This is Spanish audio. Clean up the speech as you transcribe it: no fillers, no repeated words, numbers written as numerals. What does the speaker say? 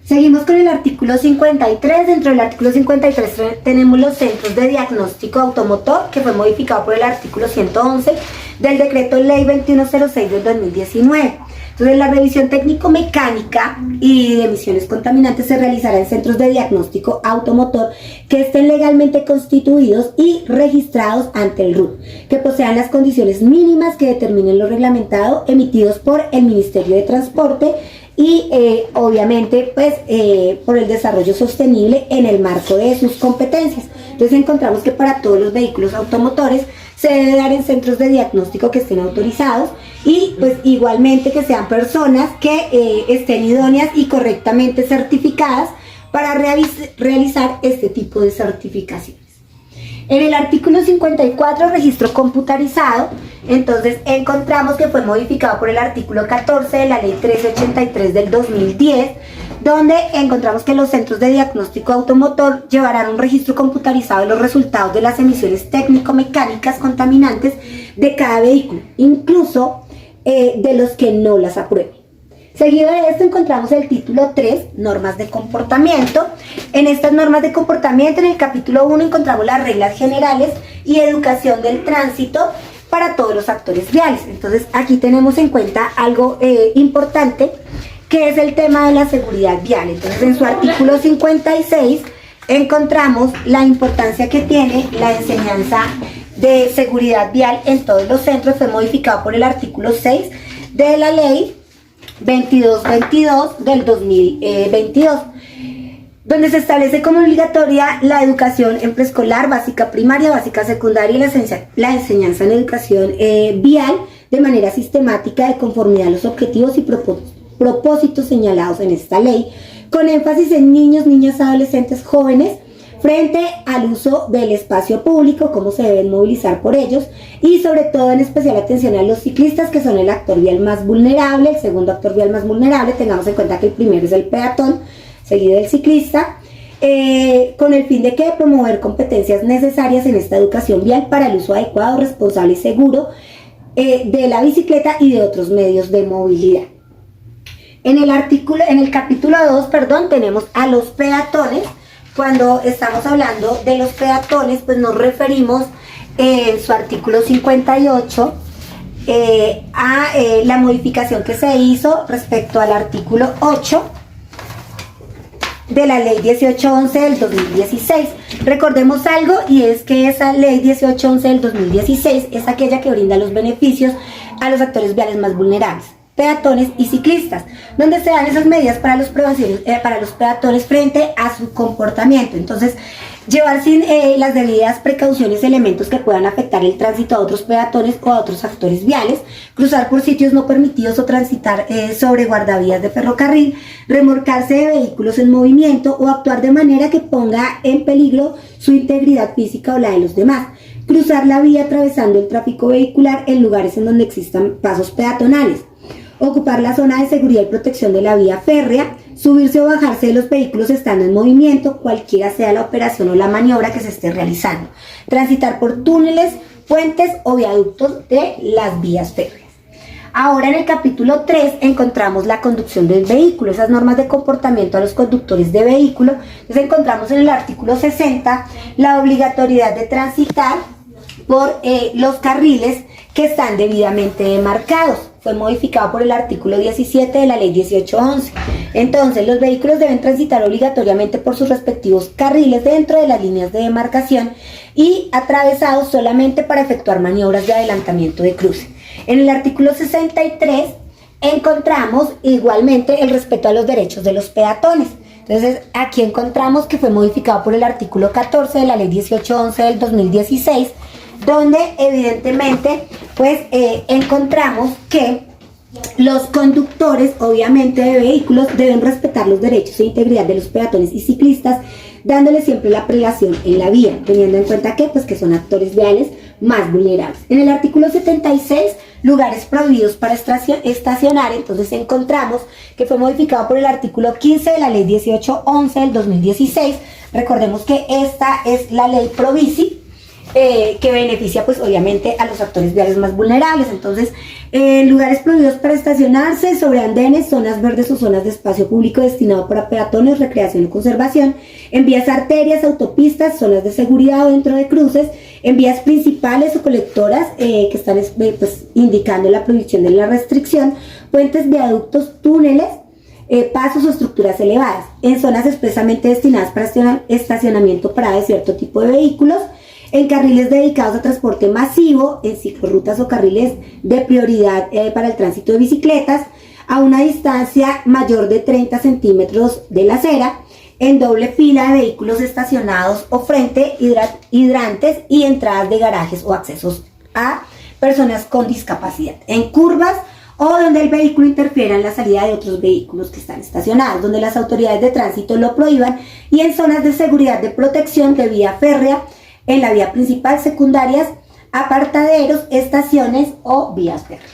Seguimos con el artículo 53. Dentro del artículo 53 tenemos los centros de diagnóstico automotor, que fue modificado por el artículo 111 del decreto ley 2106 del 2019. Entonces, la revisión técnico-mecánica y de emisiones contaminantes se realizará en centros de diagnóstico automotor que estén legalmente constituidos y registrados ante el RUT, que posean las condiciones mínimas que determinen lo reglamentado, emitidos por el Ministerio de Transporte y obviamente pues por el desarrollo sostenible en el marco de sus competencias. Entonces encontramos que para todos los vehículos automotores se debe dar en centros de diagnóstico que estén autorizados y pues igualmente que sean personas que estén idóneas y correctamente certificadas para realizar este tipo de certificaciones. En el artículo 54, registro computarizado, entonces encontramos que fue modificado por el artículo 14 de la ley 1383 del 2010, donde encontramos que los centros de diagnóstico automotor llevarán un registro computarizado de los resultados de las emisiones técnico-mecánicas contaminantes de cada vehículo, incluso de los que no las aprueben. Seguido de esto encontramos el título 3, normas de comportamiento. En estas normas de comportamiento, en el capítulo 1, encontramos las reglas generales y educación del tránsito para todos los actores viales. Entonces aquí tenemos en cuenta algo importante, que es el tema de la seguridad vial. Entonces en su artículo 56 encontramos la importancia que tiene la enseñanza de seguridad vial en todos los centros. Fue modificado por el artículo 6 de la ley 2222 del 2022, donde se establece como obligatoria la educación en preescolar, básica primaria, básica secundaria y la enseñanza en educación vial de manera sistemática de conformidad a los objetivos y propósitos señalados en esta ley, con énfasis en niños, niñas, adolescentes, jóvenes, frente al uso del espacio público, cómo se deben movilizar por ellos y sobre todo en especial atención a los ciclistas, que son el actor vial más vulnerable, el segundo actor vial más vulnerable. Tengamos en cuenta que el primero es el peatón, seguido del ciclista, con el fin de que promover competencias necesarias en esta educación vial para el uso adecuado, responsable y seguro de la bicicleta y de otros medios de movilidad. En el capítulo 2, tenemos a los peatones. Cuando estamos hablando de los peatones, pues nos referimos en su artículo 58 a la modificación que se hizo respecto al artículo 8 de la ley 1811 del 2016. Recordemos algo, y es que esa ley 1811 del 2016 es aquella que brinda los beneficios a los actores viales más vulnerables, peatones y ciclistas, donde se dan esas medidas para los peatones frente a su comportamiento. Entonces, llevar sin las debidas precauciones elementos que puedan afectar el tránsito a otros peatones o a otros actores viales, cruzar por sitios no permitidos o transitar sobre guardavías de ferrocarril, remolcarse de vehículos en movimiento o actuar de manera que ponga en peligro su integridad física o la de los demás, cruzar la vía atravesando el tráfico vehicular en lugares en donde existan pasos peatonales, ocupar la zona de seguridad y protección de la vía férrea, subirse o bajarse de los vehículos estando en movimiento, cualquiera sea la operación o la maniobra que se esté realizando, transitar por túneles, puentes o viaductos de las vías férreas. Ahora en el capítulo 3 encontramos la conducción del vehículo, esas normas de comportamiento a los conductores de vehículo. Entonces encontramos en el artículo 60 la obligatoriedad de transitar por los carriles que están debidamente demarcados. Fue modificado por el artículo 17 de la ley 1811. Entonces, los vehículos deben transitar obligatoriamente por sus respectivos carriles dentro de las líneas de demarcación y atravesados solamente para efectuar maniobras de adelantamiento de cruce. En el artículo 63 encontramos igualmente el respeto a los derechos de los peatones. Entonces, aquí encontramos que fue modificado por el artículo 14 de la ley 1811 del 2016, donde evidentemente pues encontramos que los conductores, obviamente, de vehículos deben respetar los derechos e integridad de los peatones y ciclistas, dándole siempre la prelación en la vía, teniendo en cuenta que son actores viales más vulnerables. En el artículo 76, lugares prohibidos para estacionar, entonces encontramos que fue modificado por el artículo 15 de la ley 1811 del 2016. Recordemos que esta es la ley Provici, que beneficia pues obviamente a los actores viales más vulnerables. Entonces, lugares prohibidos para estacionarse, sobre andenes, zonas verdes o zonas de espacio público destinado para peatones, recreación y conservación, en vías arterias, autopistas, zonas de seguridad o dentro de cruces, en vías principales o colectoras que están pues, indicando la prohibición de la restricción, puentes, viaductos, túneles, pasos o estructuras elevadas, en zonas expresamente destinadas para estacionamiento para de cierto tipo de vehículos, en carriles dedicados a transporte masivo, en ciclorrutas o carriles de prioridad para el tránsito de bicicletas, a una distancia mayor de 30 centímetros de la acera, en doble fila de vehículos estacionados o frente hidrantes y entradas de garajes o accesos a personas con discapacidad, en curvas o donde el vehículo interfiera en la salida de otros vehículos que están estacionados, donde las autoridades de tránsito lo prohíban, y en zonas de seguridad de protección de vía férrea, en la vía principal, secundarias, apartaderos, estaciones o vías férreas.